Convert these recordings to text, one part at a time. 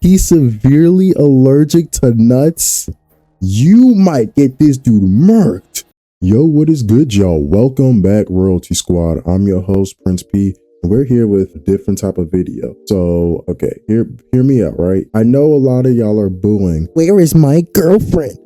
He's severely allergic to nuts. You might get this dude murked. Yo, what is good, y'all? Welcome back, Royalty Squad. I'm your host, Prince P. And we're here with a different type of video. So, okay, hear me out, right? I know a lot of y'all are booing. Where is my girlfriend?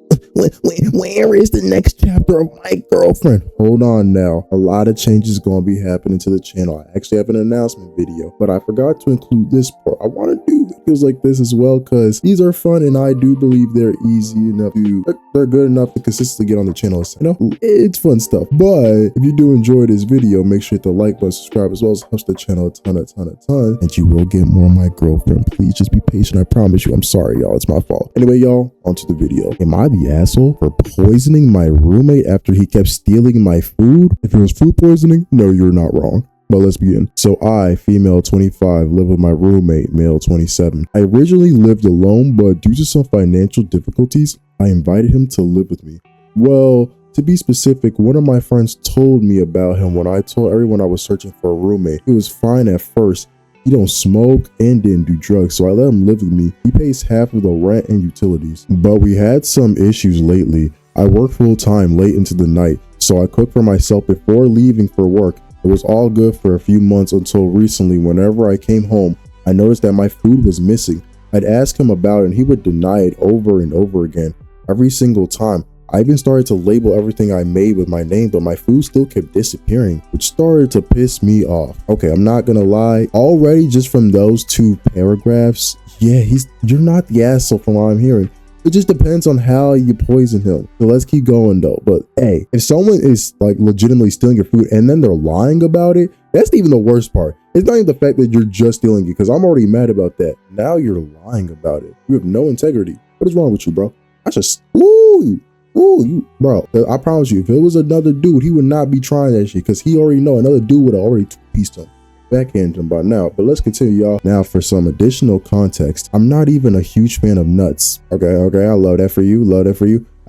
Where is the next chapter of my girlfriend? Hold on now. A lot of changes going to be happening to the channel. I actually have an announcement video, but I forgot to include this part. I want to do videos like this as well because these are fun and I do believe they're easy enough to, they're good enough to consistently get on the channel. You know, it's fun stuff. But if you do enjoy this video, make sure to hit the like button, subscribe, as well as helps the channel a ton. And you will get more of my girlfriend. Please just be patient. I promise you. I'm sorry, y'all. It's my fault. Anyway, y'all, onto the video. Am I the asshole for poisoning my roommate after he kept stealing my food? If it was food poisoning, no, you're not wrong. But let's begin. So I, female 25, live with my roommate, male 27. I originally lived alone, but due to some financial difficulties, I invited him to live with me. Well, to be specific, one of my friends told me about him when I told everyone I was searching for a roommate. He was fine at first. He don't smoke and didn't do drugs, so I let him live with me. He pays half of the rent and utilities. But we had some issues lately. I work full time late into the night, so I cook for myself before leaving for work. It was all good for a few months until recently. Whenever I came home, I noticed that my food was missing. I'd ask him about it and he would deny it over and over again, every single time. I even started to label everything I made with my name, but my food still kept disappearing, which started to piss me off. Okay, I'm not gonna lie. Already just from those two paragraphs, yeah, you're not the asshole from what I'm hearing. It just depends on how you poison him. So let's keep going though. But hey, if someone is like legitimately stealing your food and then they're lying about it, that's even the worst part. It's not even the fact that you're just stealing it, because I'm already mad about that. Now you're lying about it. You have no integrity. What is wrong with you, bro? I just, you, bro. I promise you, if it was another dude, he would not be trying that shit, because he already know another dude would have already two-pieced him. Backhand him by now. But let's continue, y'all. Now, for some additional context, I'm not even a huge fan of nuts. Okay, I love that for you.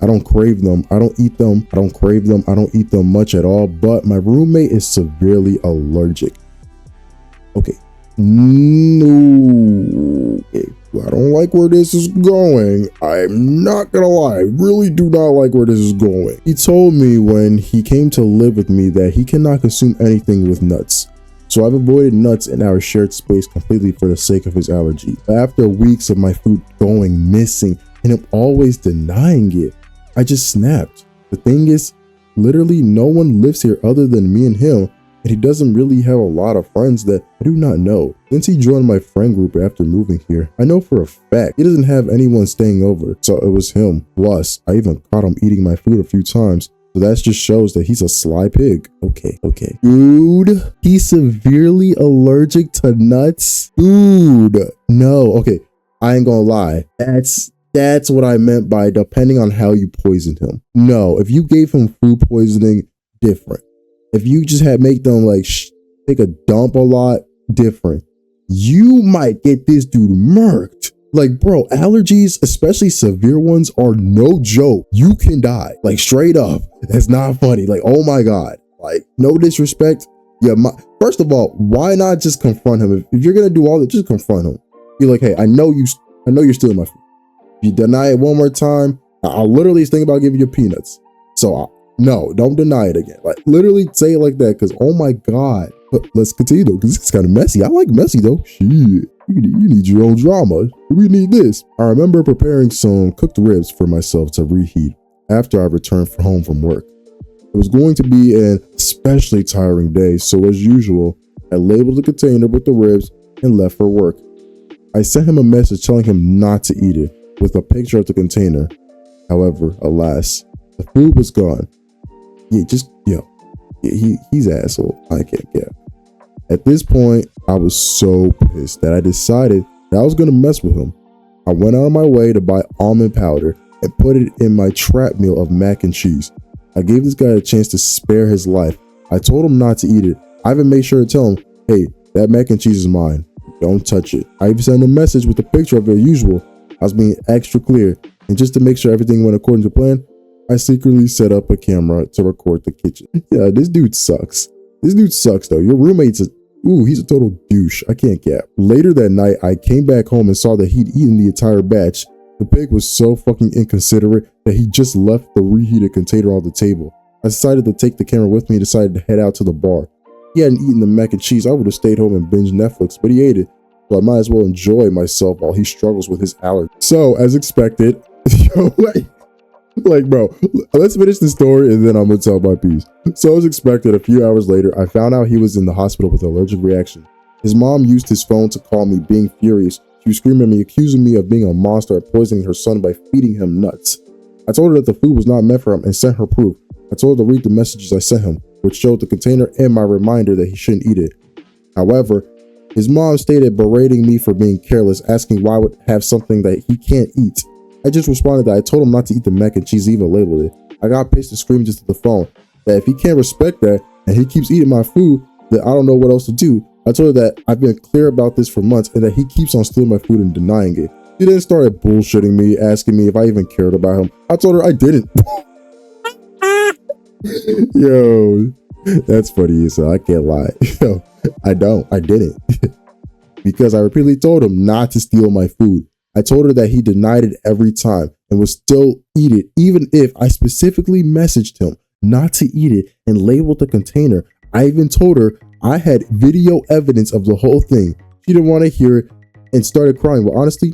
I don't crave them. I don't eat them. I don't crave them. I don't eat them much at all. But my roommate is severely allergic. Okay. No. Okay. I don't like where this is going. I'm not gonna lie. I really do not like where this is going. He told me when he came to live with me that he cannot consume anything with nuts. So I've avoided nuts in our shared space completely for the sake of his allergy. After weeks of my food going missing and him always denying it, I just snapped. The thing is, literally no one lives here other than me and him, and he doesn't really have a lot of friends that I do not know. Since he joined my friend group after moving here, I know for a fact he doesn't have anyone staying over, so it was him. Plus, I even caught him eating my food a few times. So that just shows that he's a sly pig. Okay. Dude, he's severely allergic to nuts. Dude, no. Okay, I ain't gonna lie. That's what I meant by depending on how you poisoned him. No, if you gave him food poisoning, different. If you just make them like take a dump a lot, different. You might get this dude murked. Like, bro, allergies, especially severe ones, are no joke. You can die. Like, straight up. That's not funny. Like, oh my God. Like, no disrespect. Yeah, first of all, why not just confront him? If you're gonna do all that, just confront him. Be like, hey, I know you're stealing my food. If you deny it one more time, I'll literally think about giving you peanuts. So, no, don't deny it again. Like, literally say it like that, because oh my God. But let's continue though, because it's kind of messy. I like messy though. Shit. You need your own drama. We need this. I remember preparing some cooked ribs for myself to reheat after I returned home from work. It was going to be an especially tiring day, so as usual, I labeled the container with the ribs and left for work. I sent him a message telling him not to eat it with a picture of the container. However, alas, the food was gone. He's asshole. I can't care. At this point, I was so pissed that I decided that I was going to mess with him. I went out of my way to buy almond powder and put it in my trap meal of mac and cheese. I gave this guy a chance to spare his life. I told him not to eat it. I even made sure to tell him, hey, that mac and cheese is mine. Don't touch it. I even sent him a message with a picture of it as usual. I was being extra clear. And just to make sure everything went according to plan, I secretly set up a camera to record the kitchen. Yeah, this dude sucks. This dude sucks though. Your roommate's Ooh, he's a total douche. I can't cap. Later that night, I came back home and saw that he'd eaten the entire batch. The pig was so fucking inconsiderate that he just left the reheated container on the table. I decided to take the camera with me and decided to head out to the bar. He hadn't eaten the mac and cheese. I would have stayed home and binged Netflix, but he ate it. So I might as well enjoy myself while he struggles with his allergy. So, as expected, yo, like, bro, let's finish the story and then I'm gonna tell my piece. So, as expected, a few hours later, I found out he was in the hospital with an allergic reaction. His mom used his phone to call me, being furious. She was screaming at me, accusing me of being a monster and poisoning her son by feeding him nuts. I told her that the food was not meant for him and sent her proof. I told her to read the messages I sent him, which showed the container and my reminder that he shouldn't eat it. However, his mom stated berating me for being careless, asking why I would have something that he can't eat. I just responded that I told him not to eat the mac and cheese, even labeled it. I got pissed and screamed just at the phone that if he can't respect that and he keeps eating my food, then I don't know what else to do. I told her that I've been clear about this for months and that he keeps on stealing my food and denying it. She then started bullshitting me, asking me if I even cared about him. I told her I didn't. Yo, that's funny, so I can't lie. Yo, I didn't. Because I repeatedly told him not to steal my food. I told her that he denied it every time and would still eat it, even if I specifically messaged him not to eat it and labeled the container. I even told her I had video evidence of the whole thing. She didn't want to hear it and started crying. But honestly,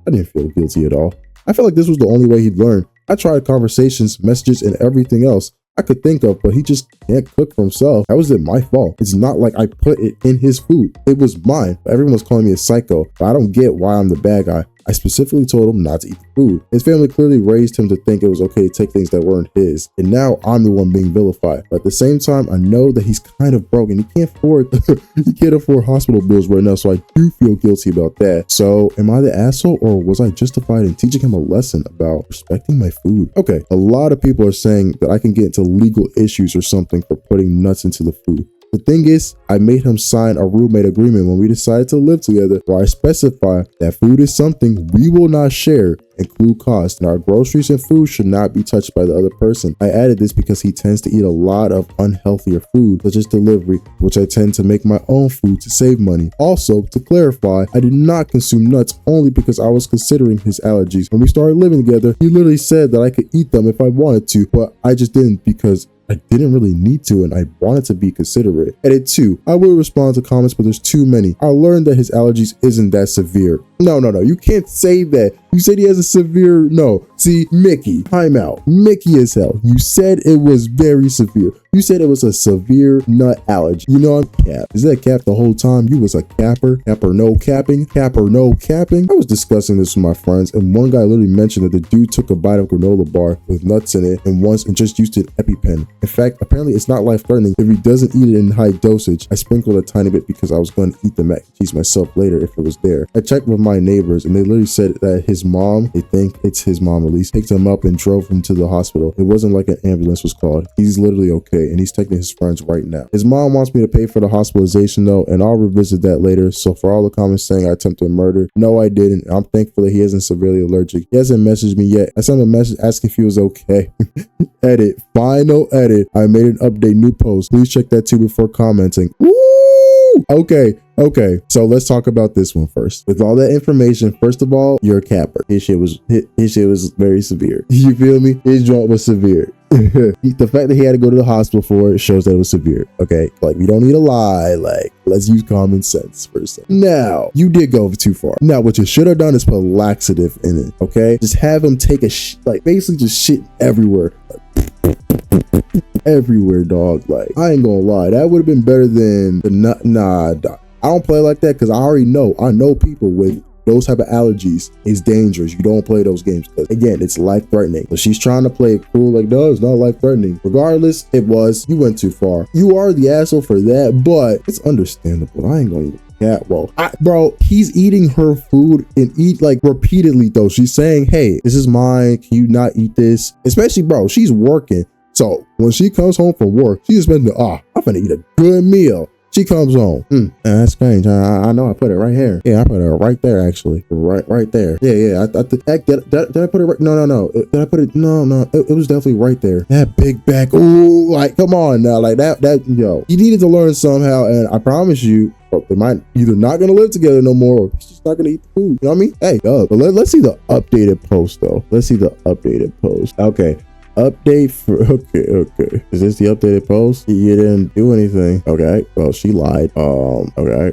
I didn't feel guilty at all. I felt like this was the only way he'd learn. I tried conversations, messages, and everything else I could think of, but he just can't cook for himself. How is it my fault? It's not like I put it in his food. It was mine. Everyone was calling me a psycho, but I don't get why I'm the bad guy. I specifically told him not to eat the food. His family clearly raised him to think it was okay to take things that weren't his, and now I'm the one being vilified. But at the same time, I know that he's kind of broken. He can't afford hospital bills right now, so I do feel guilty about that. So am I the asshole, or was I justified in teaching him a lesson about respecting my food? Okay, a lot of people are saying that I can get into legal issues or something for putting nuts into the food. The thing is, I made him sign a roommate agreement when we decided to live together, where I specify that food is something we will not share, include cost, and our groceries and food should not be touched by the other person. I added this because he tends to eat a lot of unhealthier food, such as delivery, which I tend to make my own food to save money. Also, to clarify, I did not consume nuts only because I was considering his allergies. When we started living together, he literally said that I could eat them if I wanted to, but I just didn't because I didn't really need to and I wanted to be considerate. Edit 2. I will respond to comments, but there's too many. I learned that his allergies isn't that severe. No. You can't say that. You said he has a severe, no. See, Mickey, time out. Mickey as hell. You said it was very severe. You said it was a severe nut allergy. You know I'm cap. Is that cap the whole time? You was a capper? Capper no capping? Capper no capping? I was discussing this with my friends and one guy literally mentioned that the dude took a bite of granola bar with nuts in it and just used an EpiPen. In fact, apparently it's not life-threatening if he doesn't eat it in high dosage. I sprinkled a tiny bit because I was going to eat the mac and cheese myself later if it was there. I checked with my neighbors and they literally said that his mom, they think it's his mom at least, picked him up and drove him to the hospital. It wasn't like an ambulance was called. He's literally okay and he's texting his friends right now. His mom wants me to pay for the hospitalization though, and I'll revisit that later. So for all the comments saying I attempted murder, no I didn't. I'm thankful that he isn't severely allergic. He hasn't messaged me yet. I sent him a message asking if he was okay. Edit. Final edit. I made an update, new post. Please check that too before commenting. Woo! Okay, so let's talk about this one first. With all that information, first of all, you're a capper. His shit was very severe. You feel me? His joint was severe. The fact that he had to go to the hospital for it shows that it was severe. Okay, like we don't need to lie. Like let's use common sense for a second. Now you did go too far. Now what you should have done is put laxative in it. Okay, just have him take a like basically just shit everywhere. Everywhere, dog. Like I ain't gonna lie, that would have been better than the nut. Nah, dog. I don't play like that because I already know. I know people with those type of allergies is dangerous. You don't play those games because again, it's life-threatening. So she's trying to play it cool, like no, it's not life-threatening. Regardless, it was. You went too far. You are the asshole for that, but it's understandable. I ain't gonna even. Yeah, well, bro, he's eating her food and eat like repeatedly though. She's saying, hey, this is mine. Can you not eat this? Especially, bro, she's working. So when she comes home from work, she's expecting, I'm gonna eat a good meal. She comes on. That's strange. I know I put it right here. Yeah, I put it right there, actually. Right there. Yeah. Did I put it right? No. Did I put it? No. It was definitely right there. That big back. Ooh, like, come on now. Like that, yo. You needed to learn somehow, and I promise you, they might either not gonna live together no more, or she's not gonna eat the food. You know what I mean? Hey, but let's see the updated post though. Let's see the updated post. Okay. Update for okay. Is this the updated post? You didn't do anything. Okay. Well, she lied. Okay.